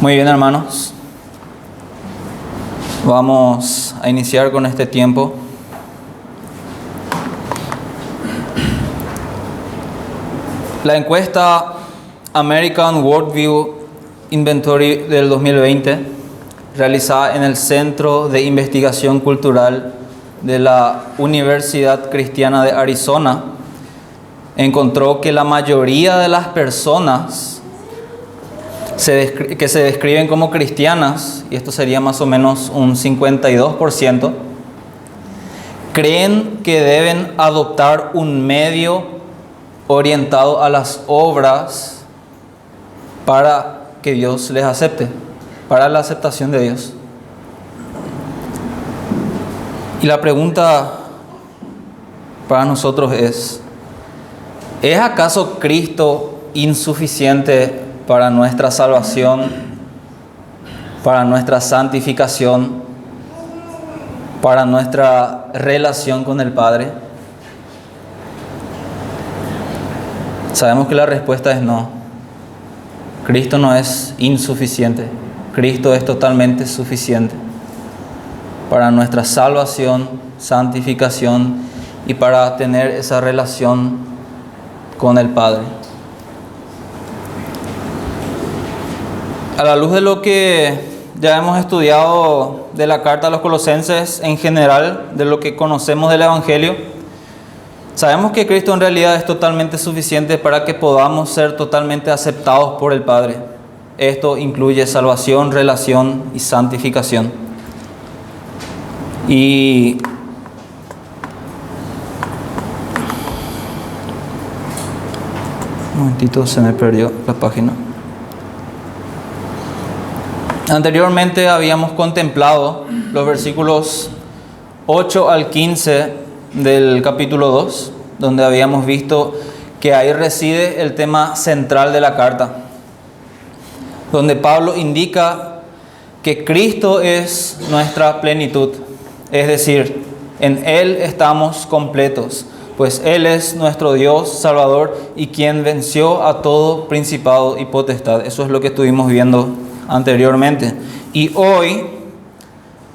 Muy bien, hermanos. Vamos a iniciar con este tiempo. La encuesta American Worldview Inventory del 2020, realizada en el Centro de Investigación Cultural de la Universidad Cristiana de Arizona, encontró que la mayoría de las personas que se describen como cristianas, y esto sería más o menos un 52%, creen que deben adoptar un medio orientado a las obras para que Dios les acepte, para la aceptación de Dios. Y la pregunta para nosotros ¿es acaso Cristo insuficiente para nuestra salvación, para nuestra santificación, para nuestra relación con el Padre? Sabemos que la respuesta es no. Cristo no es insuficiente. Cristo es totalmente suficiente para nuestra salvación, santificación y para tener esa relación con el Padre. A la luz de lo que ya hemos estudiado de la carta a los Colosenses en general, de lo que conocemos del Evangelio, sabemos que Cristo en realidad es totalmente suficiente para que podamos ser totalmente aceptados por el Padre. Esto incluye salvación, relación y santificación. Y un momentito, se me perdió la página. Anteriormente habíamos contemplado los versículos 8 al 15 del capítulo 2, donde habíamos visto que ahí reside el tema central de la carta, donde Pablo indica que Cristo es nuestra plenitud, es decir, en Él estamos completos, pues Él es nuestro Dios Salvador y quien venció a todo principado y potestad. Eso es lo que estuvimos viendo anteriormente. Y hoy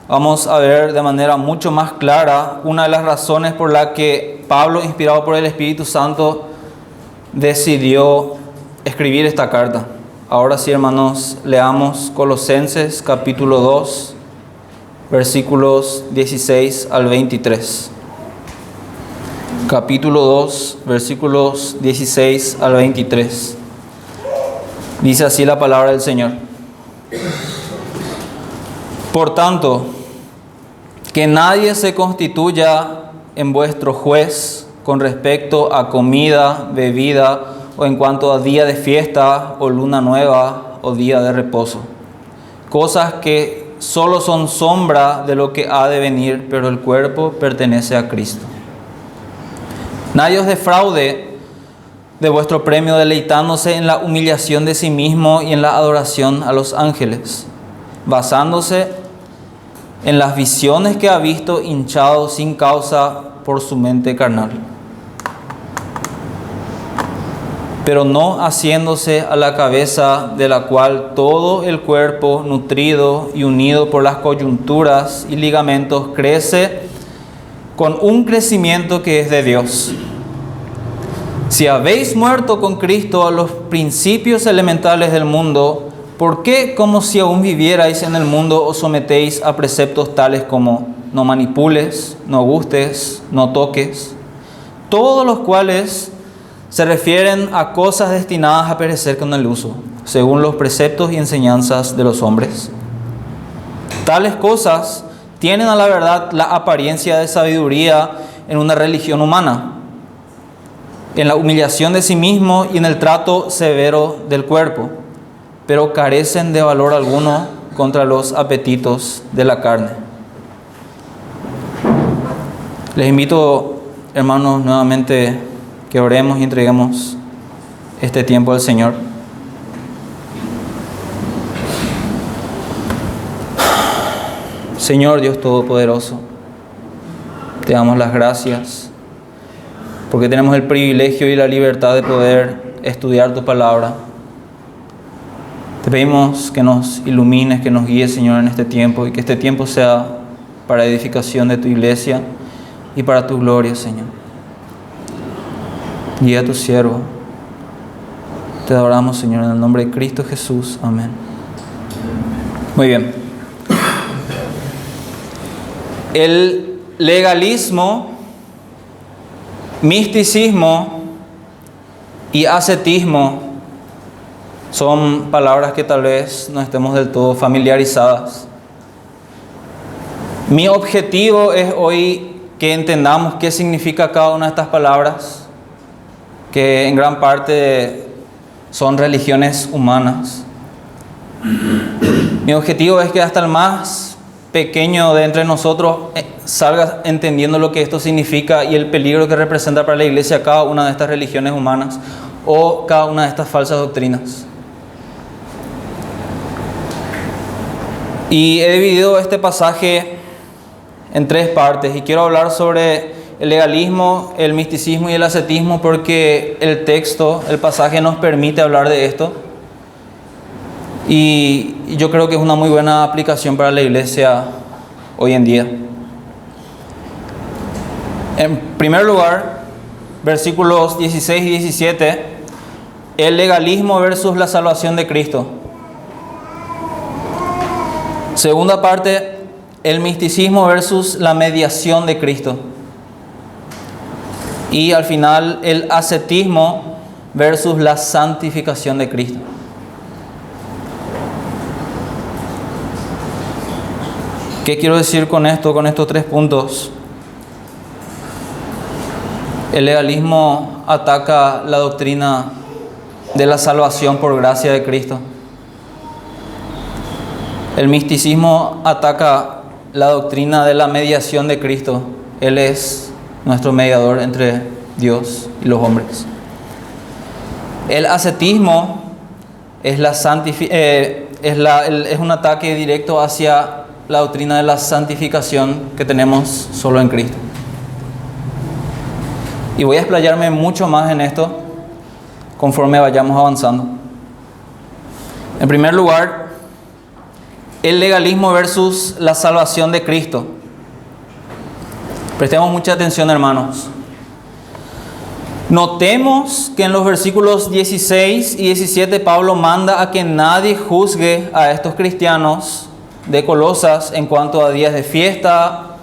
vamos a ver de manera mucho más clara una de las razones por la que Pablo, inspirado por el Espíritu Santo, decidió escribir esta carta. Ahora sí, hermanos, leamos Colosenses capítulo 2, versículos 16 al 23. Capítulo 2, versículos 16 al 23. Dice así la palabra del Señor. Por tanto, que nadie se constituya en vuestro juez con respecto a comida, bebida, o en cuanto a día de fiesta, o luna nueva, o día de reposo. Cosas que solo son sombra de lo que ha de venir, pero el cuerpo pertenece a Cristo. Nadie os defraude de vuestro premio, deleitándose en la humillación de sí mismo y en la adoración a los ángeles, basándose en las visiones que ha visto, hinchado sin causa por su mente carnal, pero no haciéndose a la cabeza, de la cual todo el cuerpo, nutrido y unido por las coyunturas y ligamentos, crece con un crecimiento que es de Dios. Si habéis muerto con Cristo a los principios elementales del mundo, ¿por qué, como si aún vivierais en el mundo, os sometéis a preceptos tales como no manipules, no gustes, no toques? Todos los cuales se refieren a cosas destinadas a perecer con el uso, según los preceptos y enseñanzas de los hombres. Tales cosas tienen a la verdad la apariencia de sabiduría en una religión humana, en la humillación de sí mismo y en el trato severo del cuerpo, pero carecen de valor alguno contra los apetitos de la carne. Les invito, hermanos, nuevamente que oremos y entreguemos este tiempo al Señor. Señor Dios Todopoderoso, te damos las gracias porque tenemos el privilegio y la libertad de poder estudiar tu palabra. Te pedimos que nos ilumines, que nos guíes, Señor, en este tiempo, y que este tiempo sea para edificación de tu iglesia y para tu gloria, Señor. Guía a tu siervo. Te adoramos, Señor, en el nombre de Cristo Jesús. Amén. Muy bien. El legalismo, misticismo y ascetismo son palabras que tal vez no estemos del todo familiarizadas. Mi objetivo es hoy que entendamos qué significa cada una de estas palabras, que en gran parte son religiones humanas. Mi objetivo es que hasta el más pequeño de entre nosotros salga entendiendo lo que esto significa y el peligro que representa para la iglesia cada una de estas religiones humanas o cada una de estas falsas doctrinas. Y he dividido este pasaje en 3 partes y quiero hablar sobre el legalismo, el misticismo y el ascetismo porque el texto, el pasaje nos permite hablar de esto. Y yo creo que es una muy buena aplicación para la iglesia hoy en día. En primer lugar, versículos 16 y 17, el legalismo versus la salvación de Cristo. Segunda parte, el misticismo versus la mediación de Cristo. Y al final, el ascetismo versus la santificación de Cristo. ¿Qué quiero decir con esto, con estos 3 puntos? El legalismo ataca la doctrina de la salvación por gracia de Cristo. El misticismo ataca la doctrina de la mediación de Cristo. Él es nuestro mediador entre Dios y los hombres. El ascetismo es un ataque directo hacia la doctrina de la santificación que tenemos solo en Cristo. Y voy a explayarme mucho más en esto conforme vayamos avanzando. En primer lugar, el legalismo versus la salvación de Cristo. Prestemos mucha atención, hermanos. Notemos que en los versículos 16 y 17 Pablo manda a que nadie juzgue a estos cristianos de Colosas en cuanto a días de fiesta,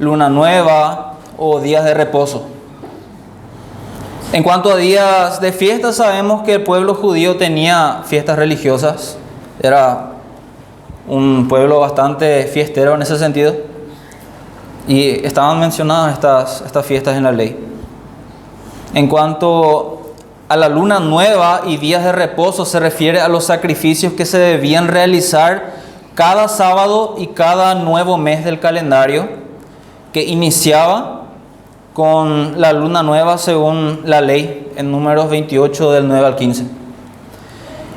luna nueva o días de reposo. En cuanto a días de fiesta, sabemos que el pueblo judío tenía fiestas religiosas. Era un pueblo bastante fiestero en ese sentido. Y estaban mencionadas estas fiestas en la ley. En cuanto a la luna nueva y días de reposo, se refiere a los sacrificios que se debían realizar cada sábado y cada nuevo mes del calendario, que iniciaba con la luna nueva según la ley en Números 28 del 9 al 15.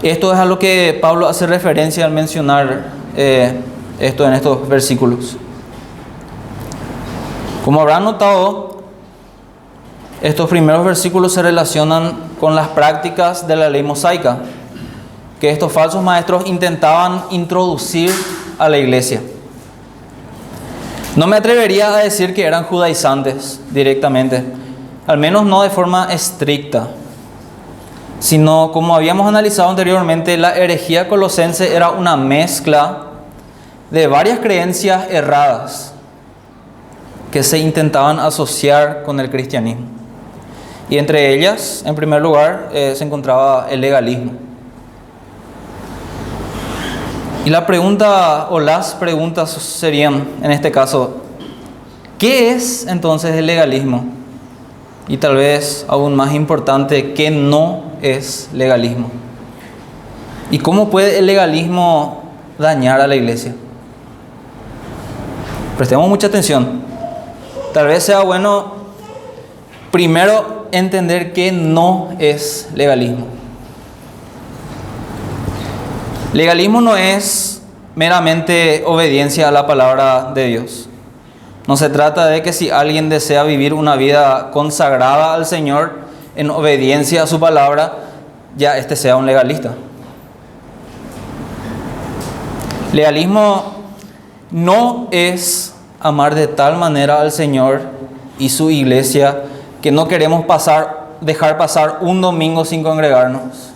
Esto es a lo que Pablo hace referencia al mencionar esto en estos versículos. Como habrán notado, estos primeros versículos se relacionan con las prácticas de la ley mosaica que estos falsos maestros intentaban introducir a la iglesia. No me atrevería a decir que eran judaizantes directamente, al menos no de forma estricta, sino, como habíamos analizado anteriormente, la herejía colosense era una mezcla de varias creencias erradas que se intentaban asociar con el cristianismo. Y entre ellas, en primer lugar, se encontraba el legalismo. Y la pregunta o las preguntas serían, en este caso, ¿qué es entonces el legalismo? Y tal vez aún más importante, ¿qué no es legalismo? ¿Y cómo puede el legalismo dañar a la iglesia? Prestemos mucha atención. Tal vez sea bueno primero entender qué no es legalismo. Legalismo no es meramente obediencia a la palabra de Dios. No se trata de que si alguien desea vivir una vida consagrada al Señor en obediencia a su palabra, ya este sea un legalista. Legalismo no es amar de tal manera al Señor y su iglesia que no queremos dejar pasar un domingo sin congregarnos,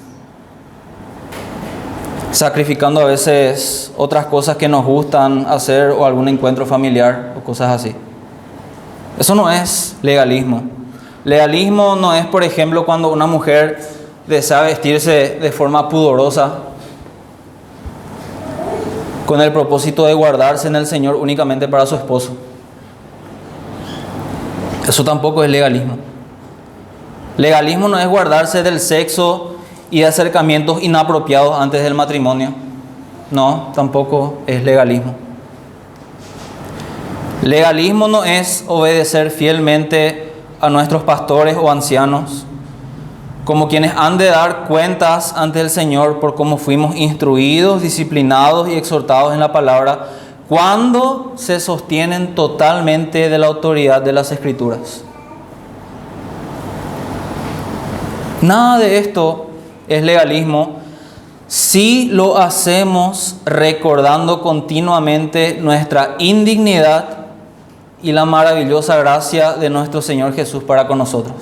sacrificando a veces otras cosas que nos gustan hacer o algún encuentro familiar o cosas así. Eso no es legalismo. Legalismo no es, por ejemplo, cuando una mujer desea vestirse de forma pudorosa con el propósito de guardarse en el Señor únicamente para su esposo. Eso tampoco es legalismo. Legalismo no es guardarse del sexo y de acercamientos inapropiados antes del matrimonio. No, tampoco es legalismo. Legalismo no es obedecer fielmente a nuestros pastores o ancianos, como quienes han de dar cuentas ante el Señor por cómo fuimos instruidos, disciplinados y exhortados en la palabra, cuando se sostienen totalmente de la autoridad de las Escrituras. Nada de esto es legalismo si lo hacemos recordando continuamente nuestra indignidad y la maravillosa gracia de nuestro Señor Jesús para con nosotros.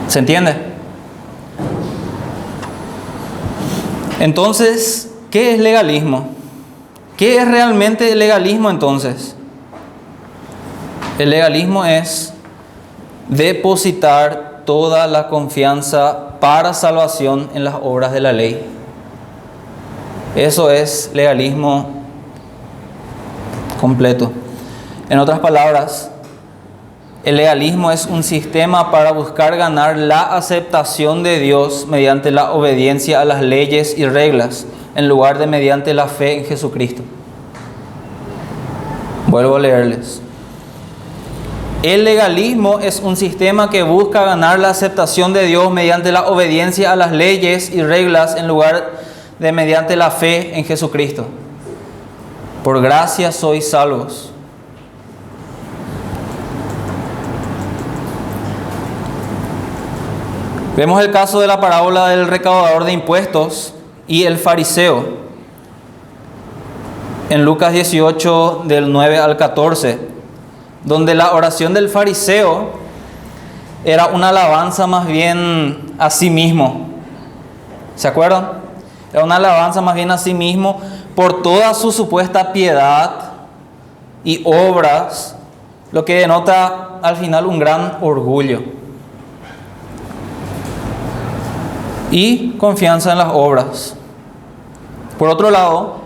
¿Se entiende? Entonces, ¿qué es legalismo? ¿Qué es realmente el legalismo entonces? El legalismo es depositar toda la confianza para salvación en las obras de la ley. Eso es legalismo completo. En otras palabras, el legalismo es un sistema para buscar ganar la aceptación de Dios mediante la obediencia a las leyes y reglas, en lugar de mediante la fe en Jesucristo. Vuelvo a leerles. El legalismo es un sistema que busca ganar la aceptación de Dios mediante la obediencia a las leyes y reglas, en lugar de mediante la fe en Jesucristo. Por gracia sois salvos. Vemos el caso de la parábola del recaudador de impuestos y el fariseo en Lucas 18 del 9 al 14, donde la oración del fariseo era una alabanza más bien a sí mismo. ¿Se acuerdan? Era una alabanza más bien a sí mismo por toda su supuesta piedad y obras, lo que denota al final un gran orgullo y confianza en las obras. Por otro lado,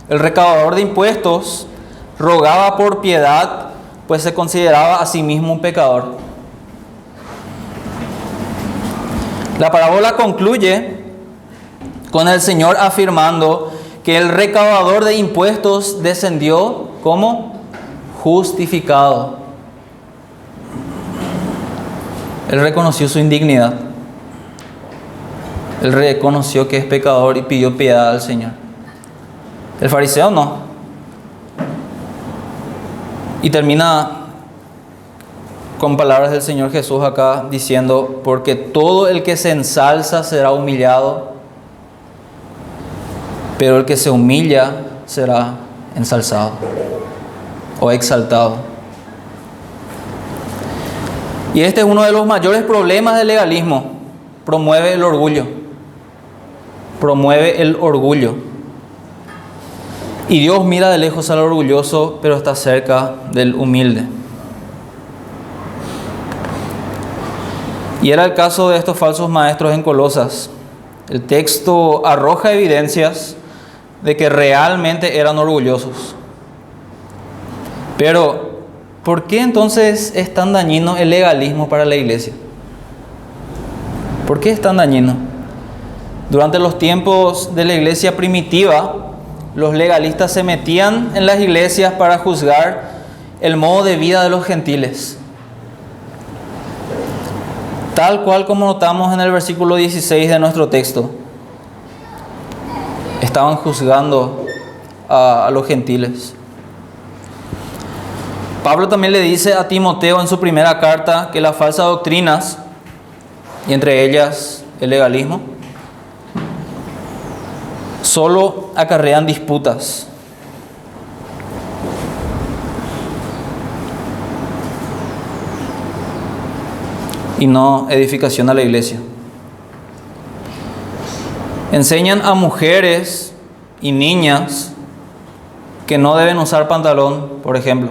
el recaudador de impuestos rogaba por piedad, pues se consideraba a sí mismo un pecador. La parábola concluye con el Señor afirmando que el recaudador de impuestos descendió como justificado. Él reconoció su indignidad. Él reconoció que es pecador y pidió piedad al Señor. El fariseo no. Y termina con palabras del Señor Jesús acá diciendo: porque todo el que se ensalza será humillado, pero el que se humilla será ensalzado o exaltado. Y este es uno de los mayores problemas del legalismo. Promueve el orgullo. Promueve el orgullo. Y Dios mira de lejos al orgulloso, pero está cerca del humilde. Y era el caso de estos falsos maestros en Colosas. El texto arroja evidencias de que realmente eran orgullosos. Pero, ¿por qué entonces es tan dañino el legalismo para la iglesia? ¿Por qué es tan dañino? Durante los tiempos de la iglesia primitiva, los legalistas se metían en las iglesias para juzgar el modo de vida de los gentiles. Tal cual como notamos en el versículo 16 de nuestro texto. Estaban juzgando a los gentiles. Pablo también le dice a Timoteo en su primera carta que las falsas doctrinas, y entre ellas el legalismo, solo acarrean disputas. Y no edificación a la iglesia. Enseñan a mujeres y niñas que no deben usar pantalón, por ejemplo.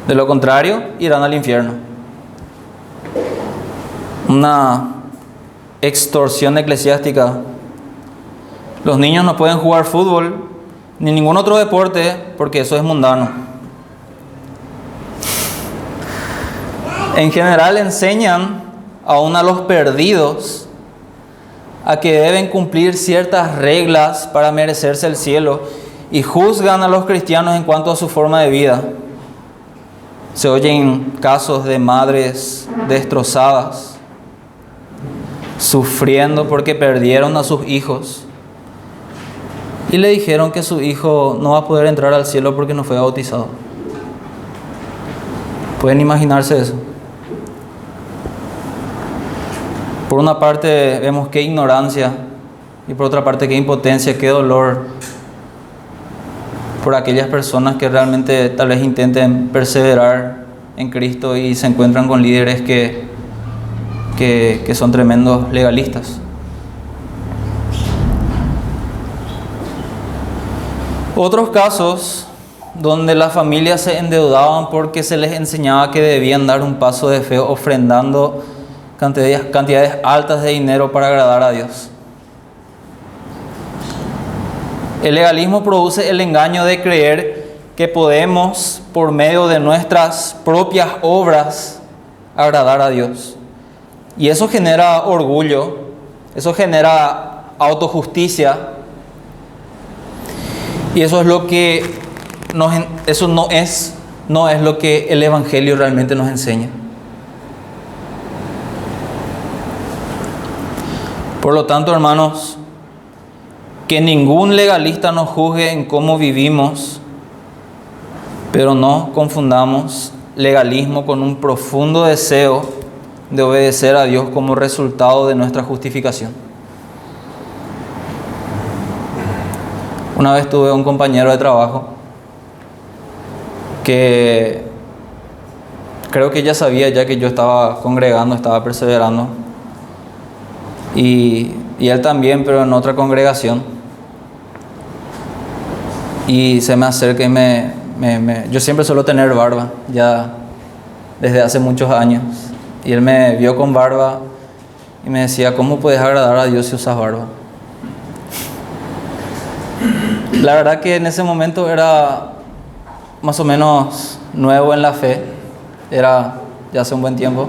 De lo contrario, irán al infierno. Una extorsión eclesiástica. Los niños no pueden jugar fútbol ni ningún otro deporte porque eso es mundano. En general enseñan aún a los perdidos a que deben cumplir ciertas reglas para merecerse el cielo y juzgan a los cristianos en cuanto a su forma de vida. Se oyen casos de madres destrozadas, sufriendo porque perdieron a sus hijos y le dijeron que su hijo no va a poder entrar al cielo porque no fue bautizado. ¿Pueden imaginarse eso? Por una parte vemos qué ignorancia y por otra parte qué impotencia, qué dolor por aquellas personas que realmente tal vez intenten perseverar en Cristo y se encuentran con líderes que son tremendos legalistas. Otros casos donde las familias se endeudaban porque se les enseñaba que debían dar un paso de fe ofrendando cantidades altas de dinero para agradar a Dios. El legalismo produce el engaño de creer que podemos, por medio de nuestras propias obras, agradar a Dios. Y eso genera orgullo, eso genera autojusticia. Y eso es lo que no es lo que el Evangelio realmente nos enseña. Por lo tanto, hermanos, que ningún legalista nos juzgue en cómo vivimos, pero no confundamos legalismo con un profundo deseo de obedecer a Dios como resultado de nuestra justificación. Una vez tuve un compañero de trabajo que creo que ya sabía ya que yo estaba congregando, estaba perseverando. Y él también, pero en otra congregación. Y se me acerca y yo siempre suelo tener barba, ya desde hace muchos años. Y él me vio con barba y me decía, ¿cómo puedes agradar a Dios si usas barba? La verdad que en ese momento era más o menos nuevo en la fe, era ya hace un buen tiempo.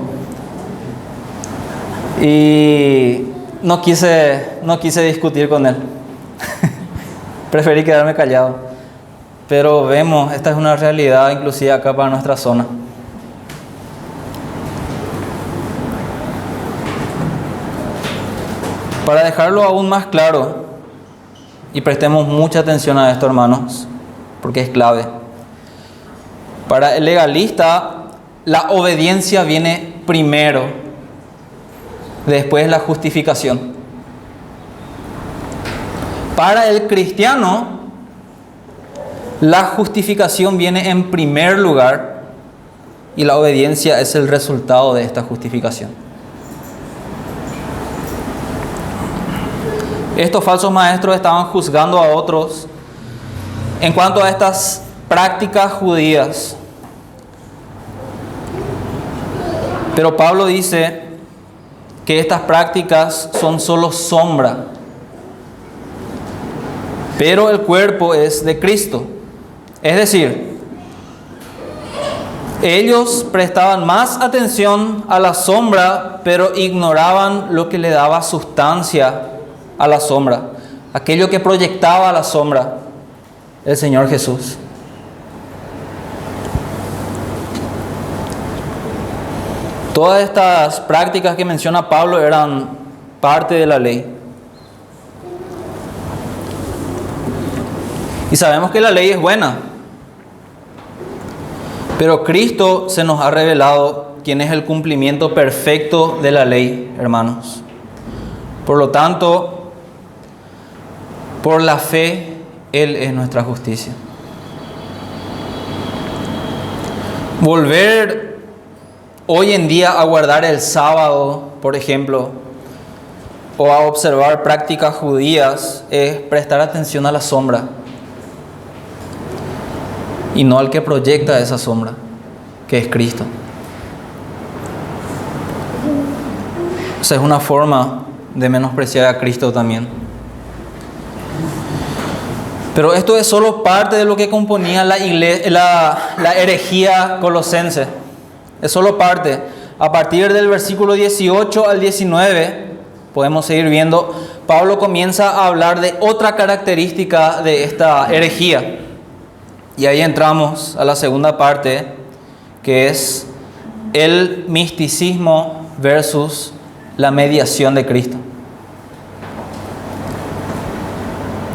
Y no quise discutir con él. Preferí quedarme callado. Pero vemos, esta es una realidad inclusive acá para nuestra zona. Para dejarlo aún más claro, y prestemos mucha atención a esto, hermanos, porque es clave. Para el legalista, la obediencia viene primero, después la justificación. Para el cristiano, la justificación viene en primer lugar y la obediencia es el resultado de esta justificación. Estos falsos maestros estaban juzgando a otros en cuanto a estas prácticas judías. Pero Pablo dice que estas prácticas son solo sombra, pero el cuerpo es de Cristo. Es decir, ellos prestaban más atención a la sombra, pero ignoraban lo que le daba sustancia a la sombra, aquello que proyectaba a la sombra, el Señor Jesús. Todas estas prácticas que menciona Pablo eran parte de la ley. Y sabemos que la ley es buena. Pero Cristo se nos ha revelado quién es el cumplimiento perfecto de la ley, hermanos. Por lo tanto, Por la fe, Él es nuestra justicia. Volver hoy en día a guardar el sábado, por ejemplo, o a observar prácticas judías, es prestar atención a la sombra y no al que proyecta esa sombra, que es Cristo. O sea, es una forma de menospreciar a Cristo también. Pero esto es solo parte de lo que componía la herejía colosense. Es solo parte. A partir del versículo 18 al 19, podemos seguir viendo, Pablo comienza a hablar de otra característica de esta herejía. Y ahí entramos a la segunda parte, que es el misticismo versus la mediación de Cristo.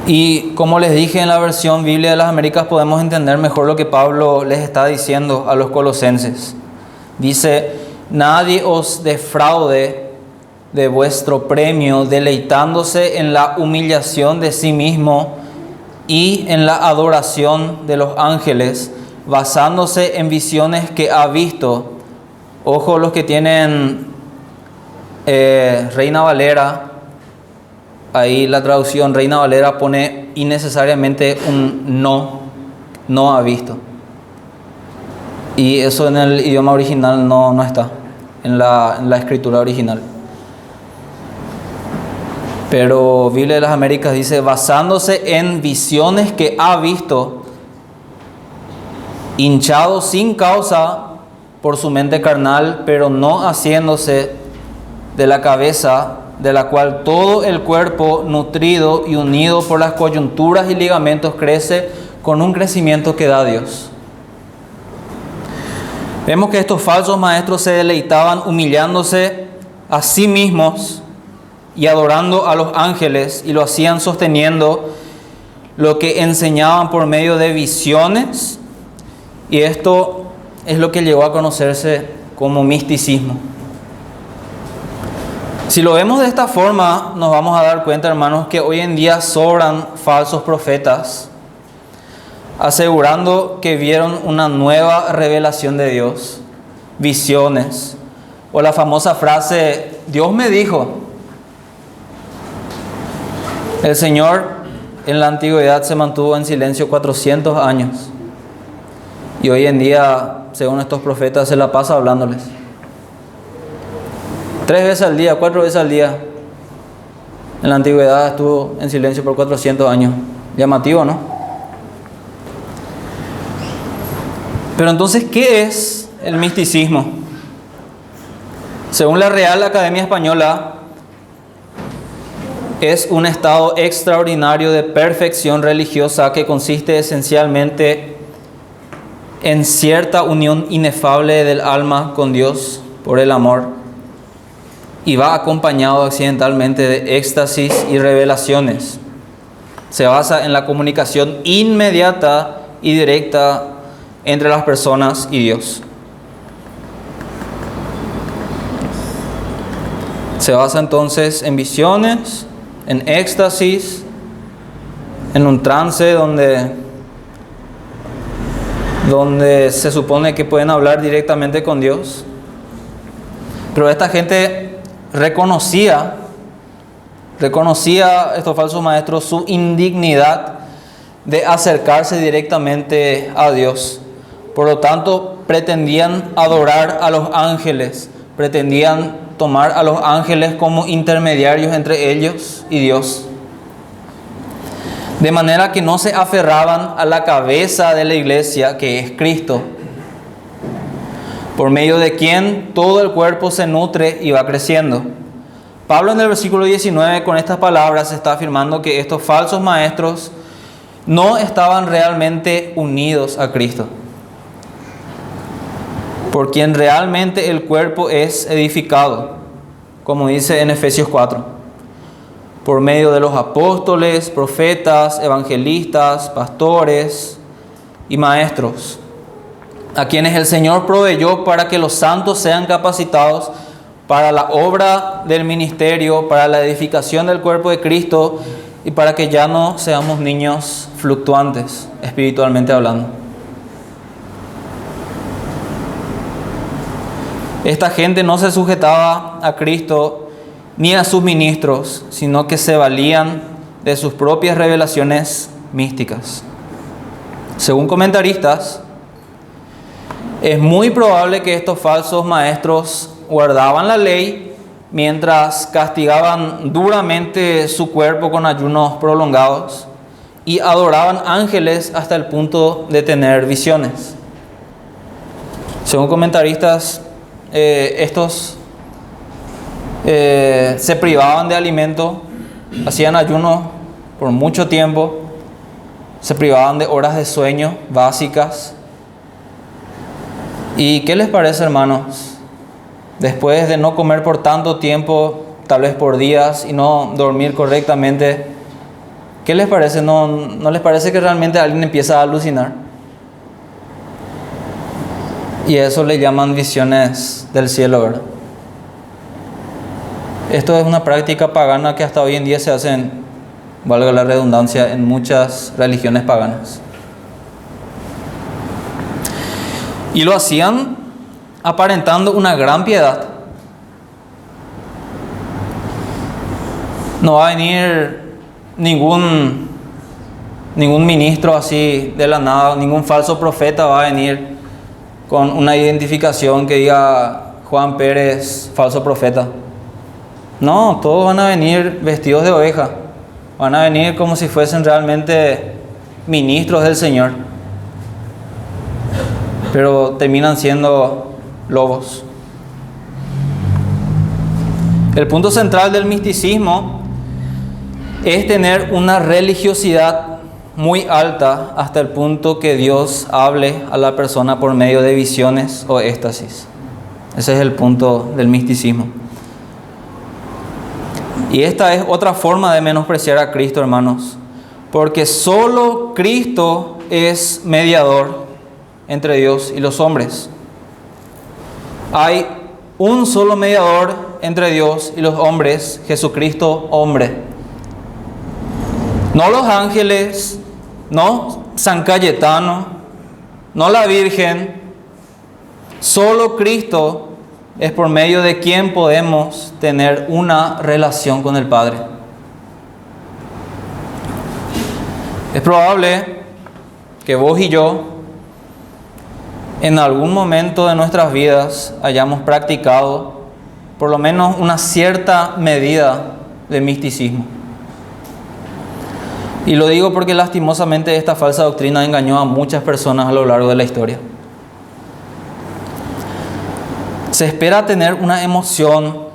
Y como les dije en la versión Biblia de las Américas, podemos entender mejor lo que Pablo les está diciendo a los colosenses. Dice: nadie os defraude de vuestro premio, deleitándose en la humillación de sí mismo y en la adoración de los ángeles, basándose en visiones que ha visto. Ojo, los que tienen Reina Valera, ahí la traducción Reina Valera pone innecesariamente un no ha visto. Y eso en el idioma original no está, en la escritura original. Pero Biblia de las Américas dice: basándose en visiones que ha visto, hinchado sin causa por su mente carnal, pero no haciéndose de la cabeza, de la cual todo el cuerpo, nutrido y unido por las coyunturas y ligamentos, crece con un crecimiento que da Dios. Vemos que estos falsos maestros se deleitaban humillándose a sí mismos y adorando a los ángeles, y lo hacían sosteniendo lo que enseñaban por medio de visiones, y esto es lo que llegó a conocerse como misticismo. Si lo vemos de esta forma, nos vamos a dar cuenta, hermanos, que hoy en día sobran falsos profetas asegurando que vieron una nueva revelación de Dios, visiones, o la famosa frase: Dios me dijo. El Señor en la antigüedad se mantuvo en silencio 400 años, y hoy en día, según estos profetas, se la pasa hablándoles 3 veces al día, 4 veces al día. En la antigüedad estuvo en silencio por 400 años. Llamativo, ¿no? Pero entonces, ¿qué es el misticismo? Según la Real Academia Española, es un estado extraordinario de perfección religiosa que consiste esencialmente en cierta unión inefable del alma con Dios por el amor, y va acompañado accidentalmente de éxtasis y revelaciones. Se basa en la comunicación inmediata y directa entre las personas y Dios. Se basa entonces en visiones, en éxtasis, en un trance donde se supone que pueden hablar directamente con Dios. Pero esta gente reconocía estos falsos maestros su indignidad de acercarse directamente a Dios. Por lo tanto, pretendían adorar a los ángeles, pretendían tomar a los ángeles como intermediarios entre ellos y Dios. De manera que no se aferraban a la cabeza de la iglesia, que es Cristo, por medio de quien todo el cuerpo se nutre y va creciendo. Pablo en el versículo 19 con estas palabras está afirmando que estos falsos maestros no estaban realmente unidos a Cristo, por quien realmente el cuerpo es edificado, como dice en Efesios 4, por medio de los apóstoles, profetas, evangelistas, pastores y maestros, a quienes el Señor proveyó para que los santos sean capacitados para la obra del ministerio, para la edificación del cuerpo de Cristo, y para que ya no seamos niños fluctuantes, espiritualmente hablando. Esta gente no se sujetaba a Cristo ni a sus ministros, sino que se valían de sus propias revelaciones místicas. Según comentaristas, es muy probable que estos falsos maestros guardaban la ley mientras castigaban duramente su cuerpo con ayunos prolongados y adoraban ángeles hasta el punto de tener visiones. Según comentaristas, estos se privaban de alimento, hacían ayuno por mucho tiempo, se privaban de horas de sueño básicas. ¿Y qué les parece, hermanos? Después de no comer por tanto tiempo, tal vez por días, y no dormir correctamente, ¿qué les parece? ¿No les parece que realmente alguien empieza a alucinar? Y a eso le llaman visiones del cielo, ¿verdad? Esto es una práctica pagana que hasta hoy en día se hace, valga la redundancia, en muchas religiones paganas. Y lo hacían aparentando una gran piedad. No va a venir ningún ministro así de la nada, ningún falso profeta va a venir con una identificación que diga Juan Pérez, falso profeta. No, todos van a venir vestidos de oveja. Van a venir como si fuesen realmente ministros del Señor. Pero terminan siendo lobos. El punto central del misticismo es tener una religiosidad muy alta hasta el punto que Dios hable a la persona por medio de visiones o éxtasis. Ese es el punto del misticismo. Y esta es otra forma de menospreciar a Cristo, hermanos, porque solo Cristo es mediador entre Dios y los hombres. Hay un solo mediador entre Dios y los hombres, Jesucristo hombre. No los ángeles, no San Cayetano, no la Virgen, solo Cristo es por medio de quien podemos tener una relación con el Padre. Es probable que vos y yo en algún momento de nuestras vidas hayamos practicado por lo menos una cierta medida de misticismo. Y lo digo porque lastimosamente esta falsa doctrina engañó a muchas personas a lo largo de la historia. Se espera tener una emoción,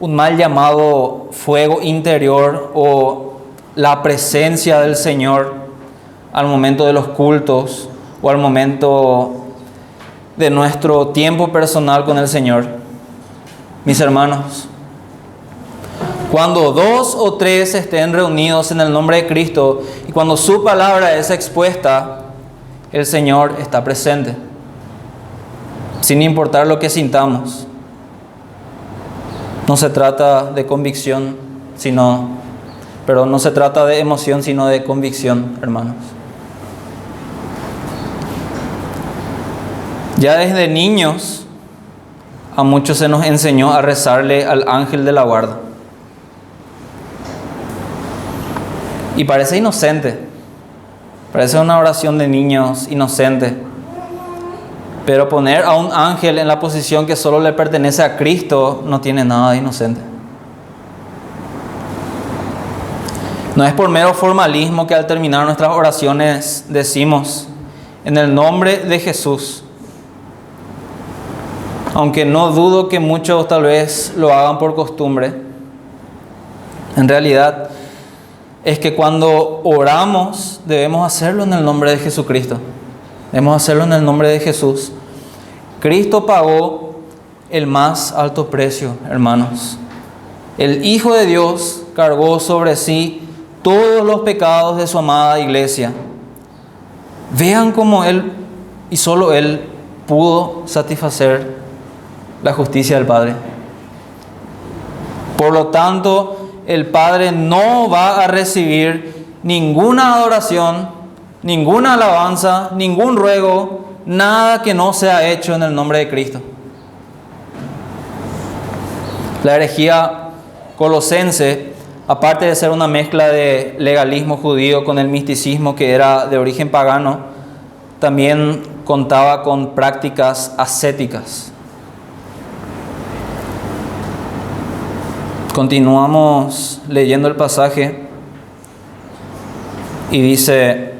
un mal llamado fuego interior o la presencia del Señor al momento de los cultos o al momento de nuestro tiempo personal con el Señor. Mis hermanos, cuando 2 o 3 estén reunidos en el nombre de Cristo y cuando su palabra es expuesta, el Señor está presente, sin importar lo que sintamos. No se trata de convicción, no se trata de emoción, sino de convicción, hermanos. Ya desde niños, a muchos se nos enseñó a rezarle al ángel de la guarda. Y parece inocente, parece una oración de niños inocente. Pero poner a un ángel en la posición que solo le pertenece a Cristo no tiene nada de inocente. No es por mero formalismo que al terminar nuestras oraciones decimos en el nombre de Jesús. Aunque no dudo que muchos tal vez lo hagan por costumbre. En realidad es que cuando oramos debemos hacerlo en el nombre de Jesucristo. Debemos hacerlo en el nombre de Jesús. Cristo pagó el más alto precio, hermanos. El Hijo de Dios cargó sobre sí todos los pecados de su amada iglesia. Vean cómo Él y solo Él pudo satisfacer la justicia del Padre. Por lo tanto, el Padre no va a recibir ninguna adoración, ninguna alabanza, ningún ruego, nada que no sea hecho en el nombre de Cristo. La herejía colosense, aparte de ser una mezcla de legalismo judío con el misticismo que era de origen pagano, también contaba con prácticas ascéticas. Continuamos leyendo el pasaje y dice: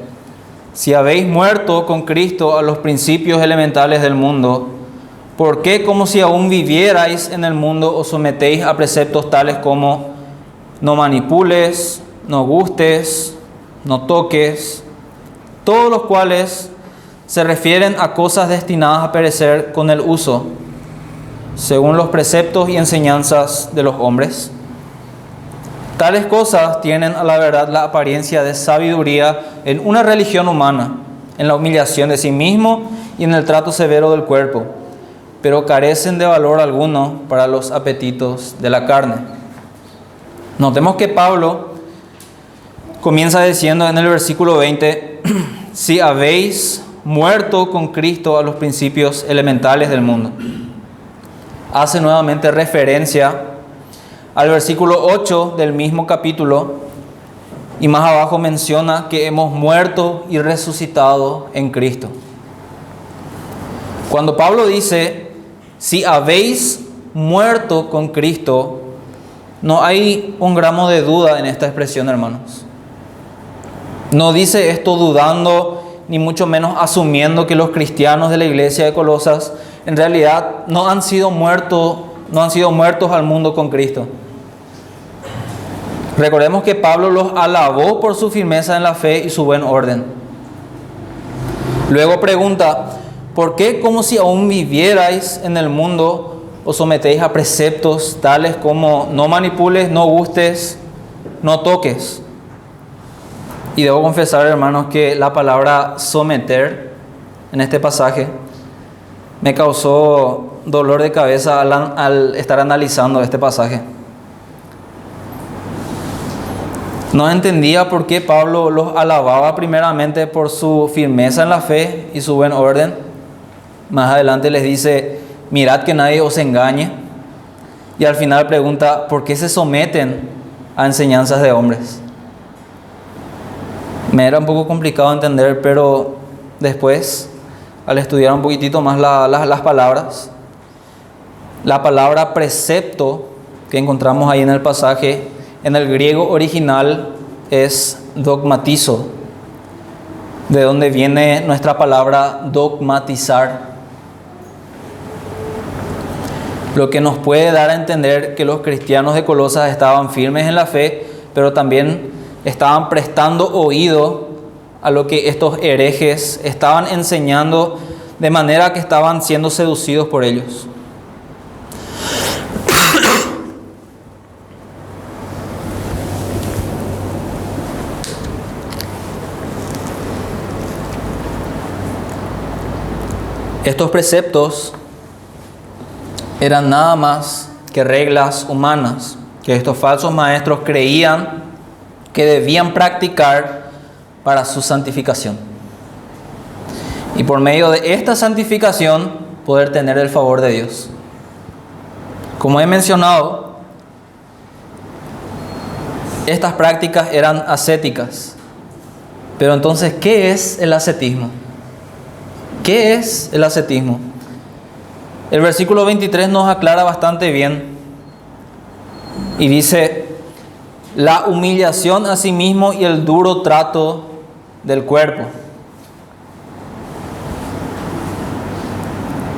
si habéis muerto con Cristo a los principios elementales del mundo, ¿por qué, como si aún vivierais en el mundo, os sometéis a preceptos tales como no manipules, no gustes, no toques, todos los cuales se refieren a cosas destinadas a perecer con el uso, según los preceptos y enseñanzas de los hombres? Tales cosas tienen a la verdad la apariencia de sabiduría en una religión humana, en la humillación de sí mismo y en el trato severo del cuerpo, pero carecen de valor alguno para los apetitos de la carne. Notemos que Pablo comienza diciendo en el versículo 20, si habéis muerto con Cristo a los principios elementales del mundo. Hace nuevamente referencia al versículo 8 del mismo capítulo y más abajo menciona que hemos muerto y resucitado en Cristo. Cuando Pablo dice, si habéis muerto con Cristo, no hay un gramo de duda en esta expresión, hermanos. No dice esto dudando, ni mucho menos asumiendo que los cristianos de la iglesia de Colosas en realidad no han sido muertos al mundo con Cristo. Recordemos que Pablo los alabó por su firmeza en la fe y su buen orden. Luego pregunta, ¿por qué, como si aún vivierais en el mundo, os sometéis a preceptos tales como no manipules, no gustes, no toques? Y debo confesar, hermanos, que la palabra someter en este pasaje me causó dolor de cabeza al estar analizando este pasaje. No entendía por qué Pablo los alababa primeramente por su firmeza en la fe y su buen orden. Más adelante les dice, mirad que nadie os engañe. Y al final pregunta, ¿por qué se someten a enseñanzas de hombres? Me era un poco complicado entender, pero después, al estudiar un poquitito más las palabras, la palabra precepto que encontramos ahí en el pasaje, en el griego original es dogmatizo, de donde viene nuestra palabra dogmatizar. Lo que nos puede dar a entender que los cristianos de Colosas estaban firmes en la fe, pero también estaban prestando oído a lo que estos herejes estaban enseñando, de manera que estaban siendo seducidos por ellos. Estos preceptos eran nada más que reglas humanas que estos falsos maestros creían que debían practicar para su santificación. Y por medio de esta santificación poder tener el favor de Dios. Como he mencionado, estas prácticas eran ascéticas. Pero entonces, ¿qué es el ascetismo? ¿Qué es el ascetismo? El versículo 23 nos aclara bastante bien. Y dice, la humillación a sí mismo y el duro trato del cuerpo.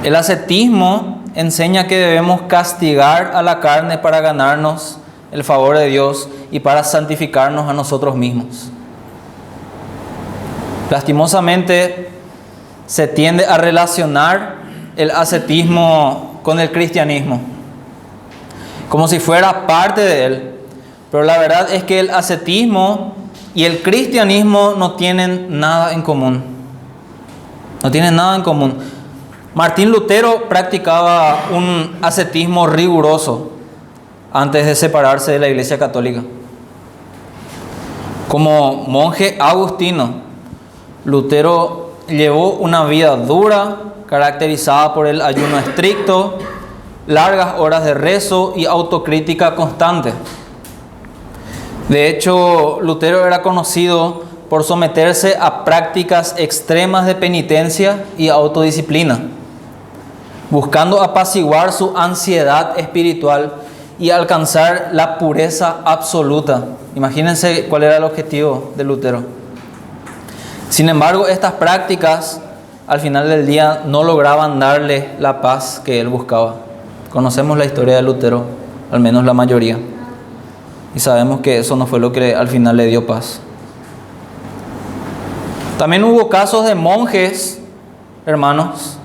El ascetismo enseña que debemos castigar a la carne para ganarnos el favor de Dios y para santificarnos a nosotros mismos. Lastimosamente, se tiende a relacionar el ascetismo con el cristianismo, como si fuera parte de él. Pero la verdad es que el ascetismo y el cristianismo no tienen nada en común. No tienen nada en común. Martín Lutero practicaba un ascetismo riguroso. antes de separarse de la Iglesia Católica. Como monje agustino, Lutero llevó una vida dura, caracterizada por el ayuno estricto, largas horas de rezo y autocrítica constante. De hecho, Lutero era conocido por someterse a prácticas extremas de penitencia y autodisciplina, buscando apaciguar su ansiedad espiritual y alcanzar la pureza absoluta. Imagínense cuál era el objetivo de Lutero. Sin embargo, estas prácticas al final del día no lograban darle la paz que él buscaba. Conocemos la historia de Lutero, al menos la mayoría, y sabemos que eso no fue lo que al final le dio paz. También hubo casos de monjes, hermanos,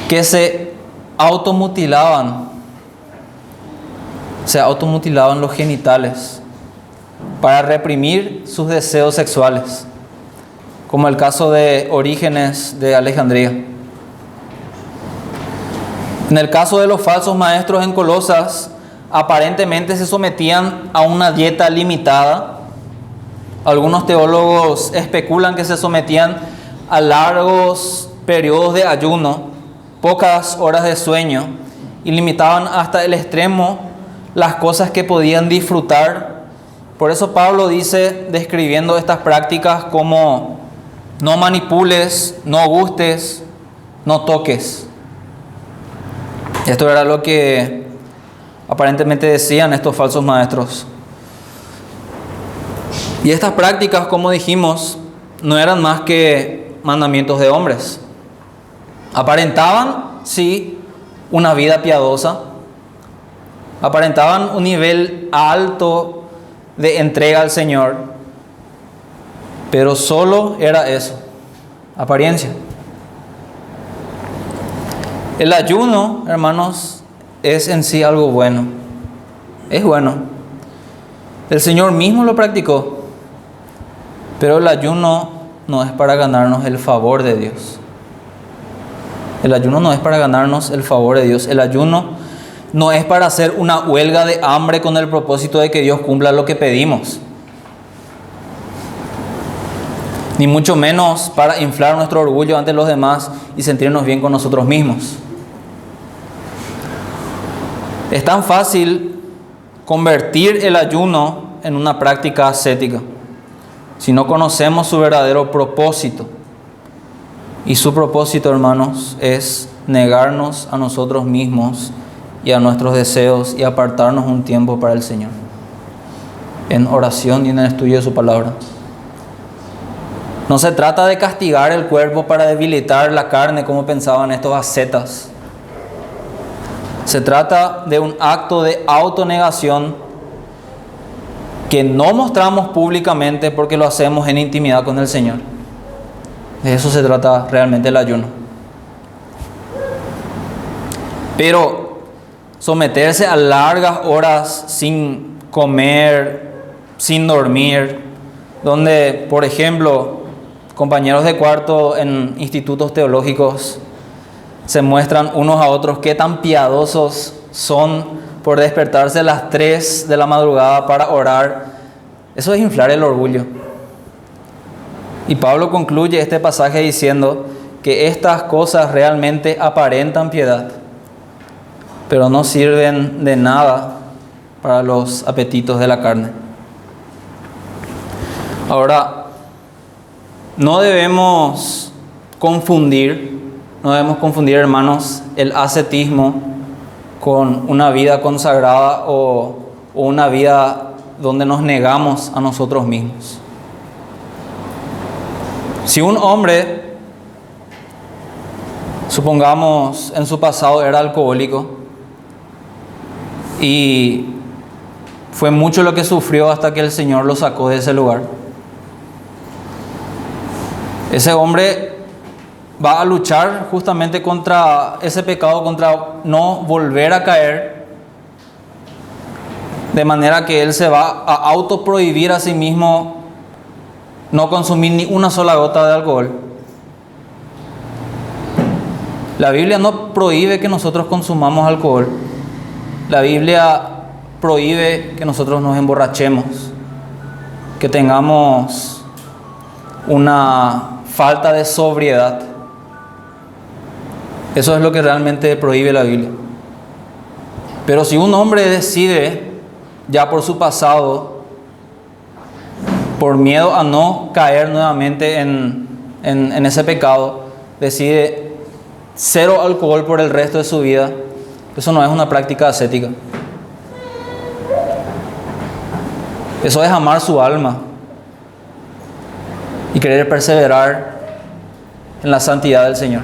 que se automutilaban los genitales para reprimir sus deseos sexuales, como el caso de Orígenes de Alejandría. En el caso de los falsos maestros en Colosas, aparentemente se sometían a una dieta limitada. Algunos teólogos especulan que se sometían a largos periodos de ayuno, pocas horas de sueño, y limitaban hasta el extremo las cosas que podían disfrutar. Por eso Pablo dice, describiendo estas prácticas, como: no manipules, no gustes, no toques. Esto era lo que aparentemente decían estos falsos maestros. Y estas prácticas, como dijimos, no eran más que mandamientos de hombres. Aparentaban, sí, una vida piadosa. Aparentaban un nivel alto de entrega al Señor. Pero solo era eso, apariencia. El ayuno, hermanos, es en sí algo bueno. Es bueno. El Señor mismo lo practicó. Pero el ayuno no es para ganarnos el favor de Dios. El ayuno no es para ganarnos el favor de Dios. El ayuno no es para hacer una huelga de hambre con el propósito de que Dios cumpla lo que pedimos. Ni mucho menos para inflar nuestro orgullo ante los demás y sentirnos bien con nosotros mismos. Es tan fácil convertir el ayuno en una práctica ascética si no conocemos su verdadero propósito. Y su propósito, hermanos, es negarnos a nosotros mismos y a nuestros deseos y apartarnos un tiempo para el Señor, en oración y en el estudio de su palabra. No se trata de castigar el cuerpo para debilitar la carne, como pensaban estos ascetas. Se trata de un acto de autonegación que no mostramos públicamente porque lo hacemos en intimidad con el Señor. De eso se trata realmente el ayuno. Pero someterse a largas horas sin comer, sin dormir, donde, por ejemplo, compañeros de cuarto en institutos teológicos se muestran unos a otros qué tan piadosos son por despertarse a las 3 de la madrugada para orar. Eso es inflar el orgullo. Y Pablo concluye este pasaje diciendo que estas cosas realmente aparentan piedad, pero no sirven de nada para los apetitos de la carne. Ahora, no debemos confundir, hermanos, el ascetismo con una vida consagrada o una vida donde nos negamos a nosotros mismos. Si un hombre, supongamos en su pasado era alcohólico y fue mucho lo que sufrió hasta que el Señor lo sacó de ese lugar, ese hombre va a luchar justamente contra ese pecado, contra no volver a caer, de manera que él se va a autoprohibir a sí mismo no consumir ni una sola gota de alcohol. La Biblia no prohíbe que nosotros consumamos alcohol, La Biblia prohíbe que nosotros nos emborrachemos, que tengamos una falta de sobriedad. Eso es lo que realmente prohíbe la Biblia. Pero si un hombre decide, ya por su pasado, por miedo a no caer nuevamente en ese pecado, decide cero alcohol por el resto de su vida, eso no es una práctica ascética. Eso es amar su alma y querer perseverar en la santidad del Señor.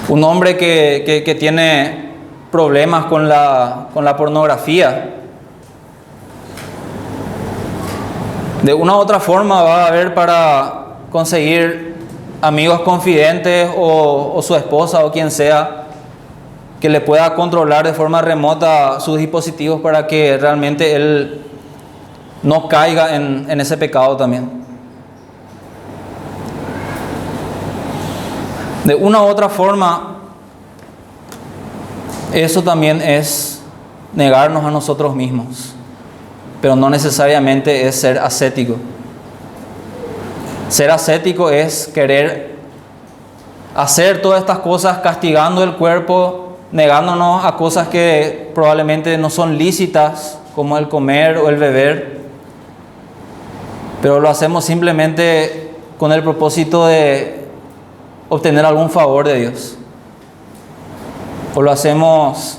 Un hombre que tiene problemas con la pornografía, de una u otra forma va a haber para conseguir amigos confidentes o su esposa o quien sea que le pueda controlar de forma remota sus dispositivos para que realmente él no caiga en ese pecado también. De una u otra forma, eso también es negarnos a nosotros mismos, pero no necesariamente es ser ascético. Ser ascético es querer hacer todas estas cosas castigando el cuerpo, negándonos a cosas que probablemente no son lícitas, como el comer o el beber, pero lo hacemos simplemente con el propósito de obtener algún favor de Dios, o lo hacemos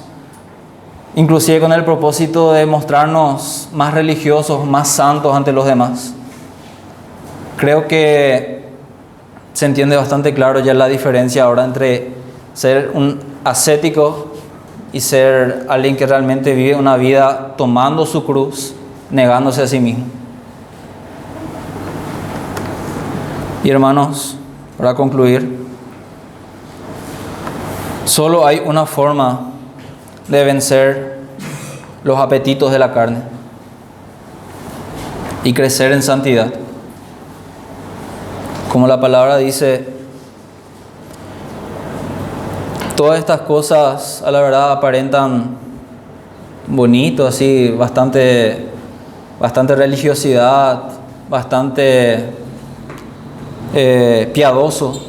inclusive con el propósito de mostrarnos más religiosos, más santos ante los demás. Creo que se entiende bastante claro ya la diferencia ahora entre ser un ascético y ser alguien que realmente vive una vida tomando su cruz, negándose a sí mismo. Y hermanos, para concluir, solo hay una forma de vencer los apetitos de la carne y crecer en santidad. Como la palabra dice, todas estas cosas a la verdad aparentan bonito, así, bastante religiosidad, bastante piadoso,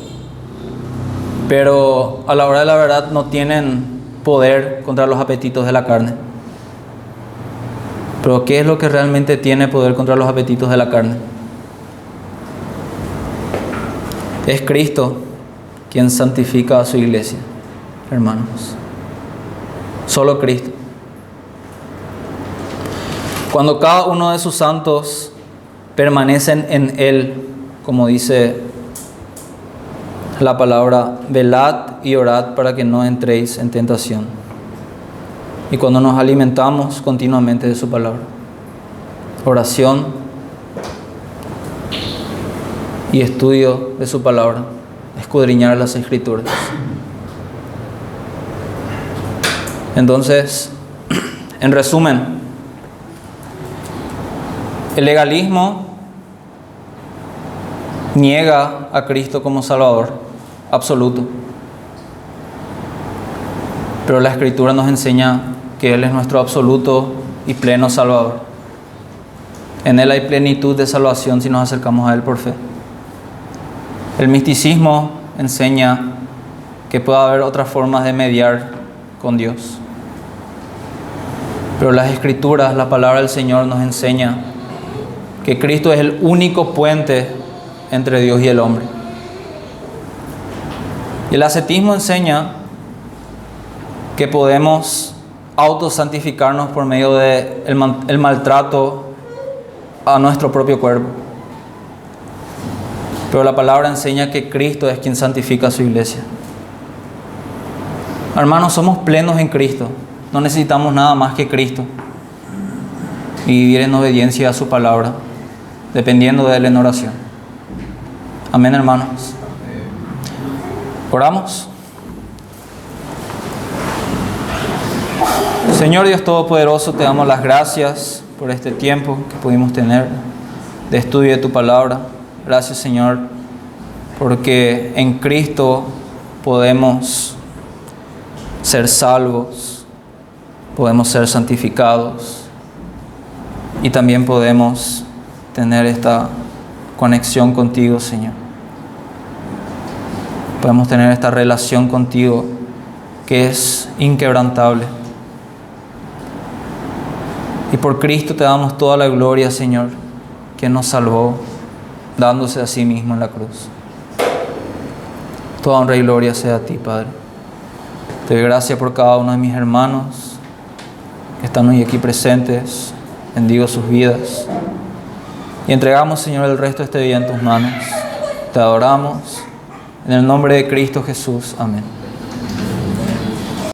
pero a la hora de la verdad no tienen poder contra los apetitos de la carne. Pero ¿qué es lo que realmente tiene poder contra los apetitos de la carne? Es Cristo quien santifica a su iglesia, hermanos. Solo Cristo. Cuando cada uno de sus santos permanecen en Él, como dice la palabra, velad y orad para que no entréis en tentación. Y cuando nos alimentamos continuamente de su palabra, oración y estudio de su palabra, escudriñar las Escrituras. Entonces, en resumen, el legalismo niega a Cristo como Salvador absoluto, pero la Escritura nos enseña que Él es nuestro absoluto y pleno Salvador. En Él hay plenitud de salvación si nos acercamos a Él por fe. El misticismo enseña que puede haber otras formas de mediar con Dios, pero las Escrituras, la palabra del Señor nos enseña que Cristo es el único puente entre Dios y el hombre. Y el ascetismo enseña que podemos autosantificarnos por medio del maltrato a nuestro propio cuerpo. Pero la palabra enseña que Cristo es quien santifica a su iglesia. Hermanos, somos plenos en Cristo. No necesitamos nada más que Cristo y vivir en obediencia a su palabra, dependiendo de Él en oración. Amén, hermanos. Oramos. Señor Dios Todopoderoso, te damos las gracias por este tiempo que pudimos tener de estudio de tu palabra. Gracias, Señor, porque en Cristo podemos ser salvos, podemos ser santificados y también podemos tener esta conexión contigo, Señor. Podemos tener esta relación contigo que es inquebrantable. Y por Cristo te damos toda la gloria, Señor, que nos salvó, dándose a sí mismo en la cruz. Toda honra y gloria sea a ti, Padre. Te doy gracias por cada uno de mis hermanos que están hoy aquí presentes. Bendigo sus vidas. Y entregamos, Señor, el resto de este día en tus manos. Te adoramos. En el nombre de Cristo Jesús. Amén.